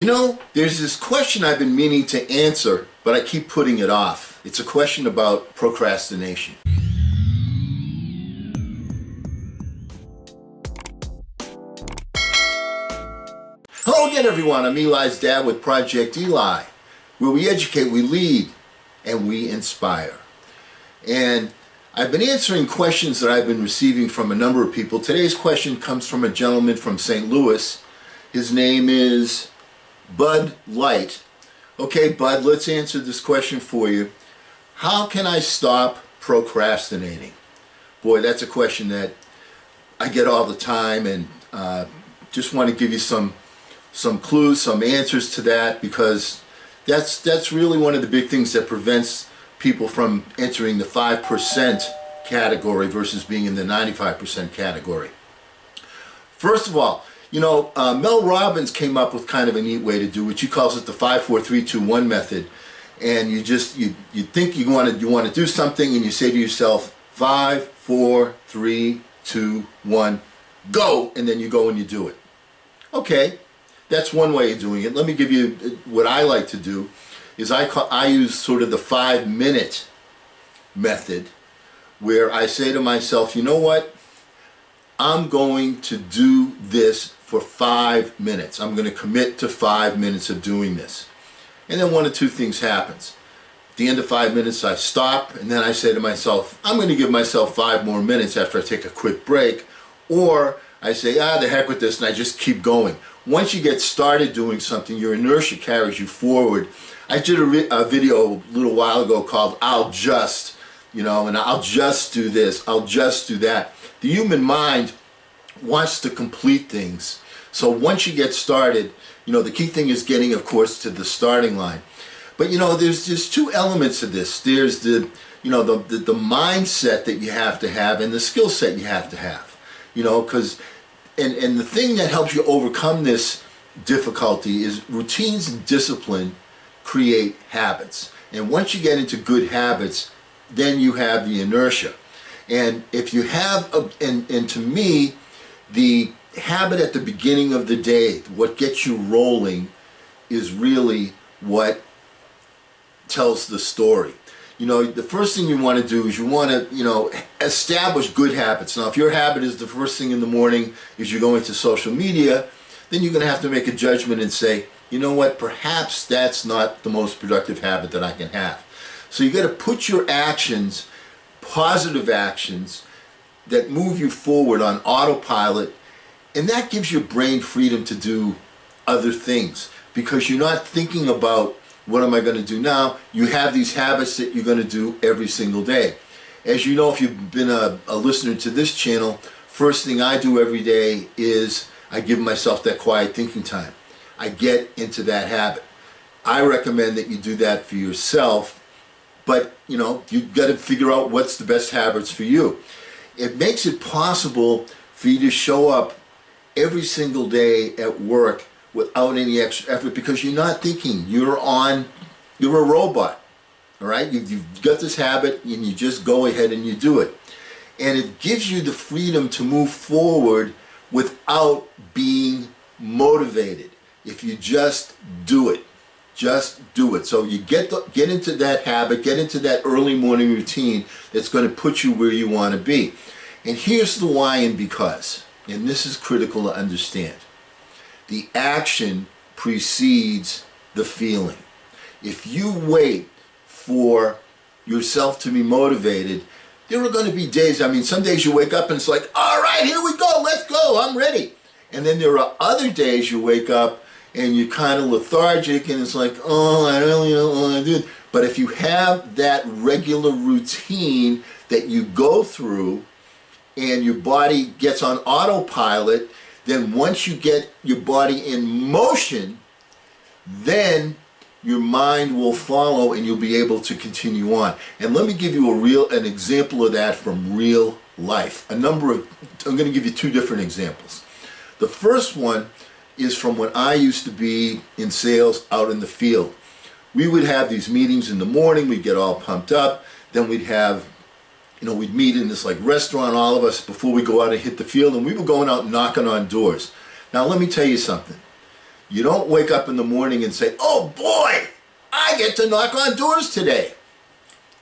There's this question I've been meaning to answer, but I keep putting it off. It's a question about procrastination. Hello again, everyone. I'm Eli's dad with Project Eli, where we educate, we lead, and we inspire. And I've been answering questions that I've been receiving from a number of people. Today's question comes from a gentleman from St. Louis. His name is Bud Light. Okay, Bud, let's answer this question for you. How can I stop procrastinating? Boy, that's a question that I get all the time, and just want to give you some clues, some answers to that, because that's really one of the big things that prevents people from entering the 5% category versus being in the 95% category. First of all, Mel Robbins came up with kind of a neat way to do it. He calls it the 5, 4, 3, 2, 1 method. And you think you want to do something, and you say to yourself, 5, 4, 3, 2, 1, go, and then you go and you do it. Okay, that's one way of doing it. Let me give you what I like to do. Is I use sort of the 5-minute method, where I say to myself, you know what? I'm going to do this for 5 minutes. I'm going to commit to 5 minutes of doing this. And then one of two things happens. At the end of 5 minutes, I stop, and then I say to myself, I'm going to give myself 5 more minutes after I take a quick break. Or I say, the heck with this, and I just keep going. Once you get started doing something, your inertia carries you forward. I did a video a little while ago called I'll Just, and I'll just do this, I'll just do that. The human mind wants to complete things. So once you get started, the key thing is getting, of course, to the starting line. But there's two elements of this. There's the mindset that you have to have, and the skill set you have to have. Because and the thing that helps you overcome this difficulty is routines and discipline create habits. And once you get into good habits, then you have the inertia. And if you have, and to me, the habit at the beginning of the day, what gets you rolling, is really what tells the story. The first thing you want to do is you want to, establish good habits. Now, if your habit is the first thing in the morning is you're going to social media, then you're going to have to make a judgment and say, you know what, perhaps that's not the most productive habit that I can have. So you got to put your actions, positive actions, that move you forward on autopilot, and that gives your brain freedom to do other things, because you're not thinking about what am I going to do now. You have these habits that you're going to do every single day. As you know, if you've been a listener to this channel, first thing I do every day is I give myself that quiet thinking time. I get into that habit. I recommend that you do that for yourself, but you've got to figure out what's the best habits for you. It makes it possible for you to show up every single day at work without any extra effort, because you're not thinking. You're a robot. All right? You've got this habit, and you just go ahead and you do it. And it gives you the freedom to move forward without being motivated. If you just do it. Just do it. So you get into that habit, get into that early morning routine that's going to put you where you want to be. And here's the why and because. And this is critical to understand. The action precedes the feeling. If you wait for yourself to be motivated, there are going to be days, some days you wake up and it's like, all right, here we go, let's go, I'm ready. And then there are other days you wake up and you're kind of lethargic, and it's like, I really don't want to do it. But if you have that regular routine that you go through, and your body gets on autopilot, then once you get your body in motion, then your mind will follow and you'll be able to continue on. And let me give you an example of that from real life. I'm going to give you two different examples. The first one is from when I used to be in sales out in the field. We would have these meetings in the morning, we'd get all pumped up, then we'd have, we'd meet in this restaurant, all of us, before we go out and hit the field, and we were going out knocking on doors. Now let me tell you something. You don't wake up in the morning and say, oh boy, I get to knock on doors today.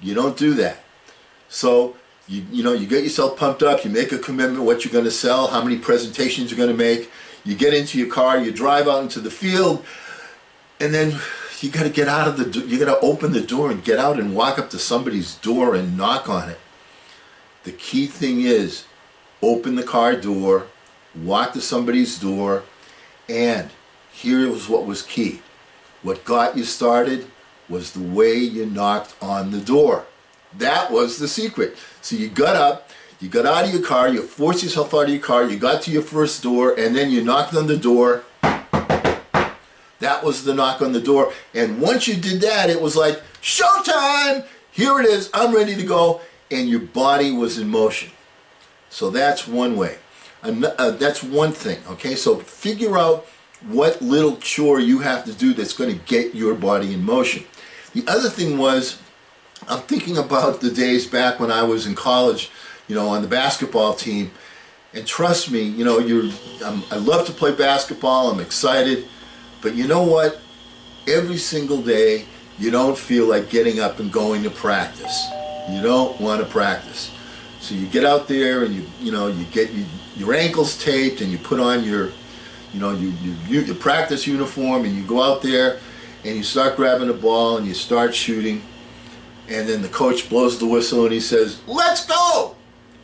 You don't do that. So, you get yourself pumped up, you make a commitment, what you're going to sell, how many presentations you're going to make. You get into your car, you drive out into the field, and then you got to get out of the, you got to open the door and get out and walk up to somebody's door and knock on it. The key thing is, open the car door, walk to somebody's door, and here was what was key. What got you started was the way you knocked on the door. That was the secret. So you got up, you got out of your car, you forced yourself out of your car, you got to your first door, and then you knocked on the door. That was the knock on the door. And once you did that, it was like, showtime! Here it is, I'm ready to go. And your body was in motion. So that's one way. That's one thing, okay? So figure out what little chore you have to do that's going to get your body in motion. The other thing was, I'm thinking about the days back when I was in college, on the basketball team. And trust me, I love to play basketball, I'm excited. But you know what? Every single day, you don't feel like getting up and going to practice. You don't want to practice. So you get out there and you get your ankles taped and you put on your practice uniform and you go out there and you start grabbing the ball and you start shooting, and then the coach blows the whistle and he says, let's go!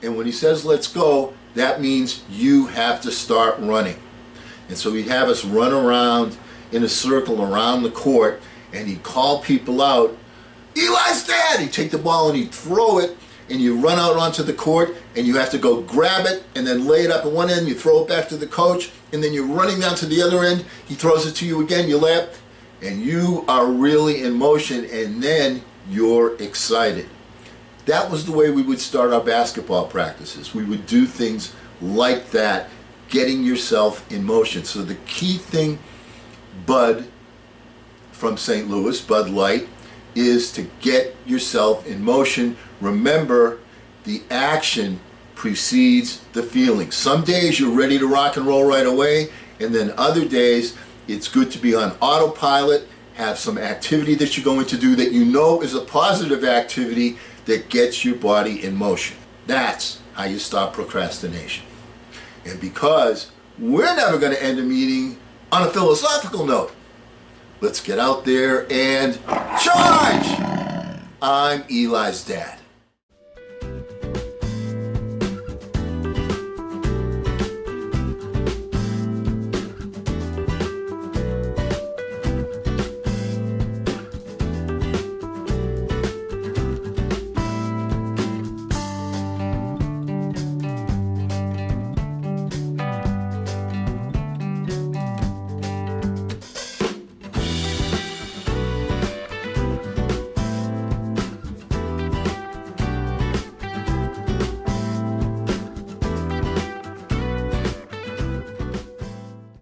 And when he says let's go, that means you have to start running. And so he'd have us run around in a circle around the court, and he'd call people out, Eli's dad! He'd take the ball and he'd throw it, and you run out onto the court and you have to go grab it and then lay it up at one end, you throw it back to the coach, and then you're running down to the other end, he throws it to you again, you lay up, and you are really in motion, and then you're excited. That was the way we would start our basketball practices. We would do things like that, getting yourself in motion. So the key thing, Bud from St. Louis, Bud Light, is to get yourself in motion. Remember, the action precedes the feeling. Some days you're ready to rock and roll right away, and then other days it's good to be on autopilot, have some activity that you're going to do that you know is a positive activity that gets your body in motion. That's how you stop procrastination. And because we're never going to end a meeting on a philosophical note, let's get out there and charge! I'm Eli's dad.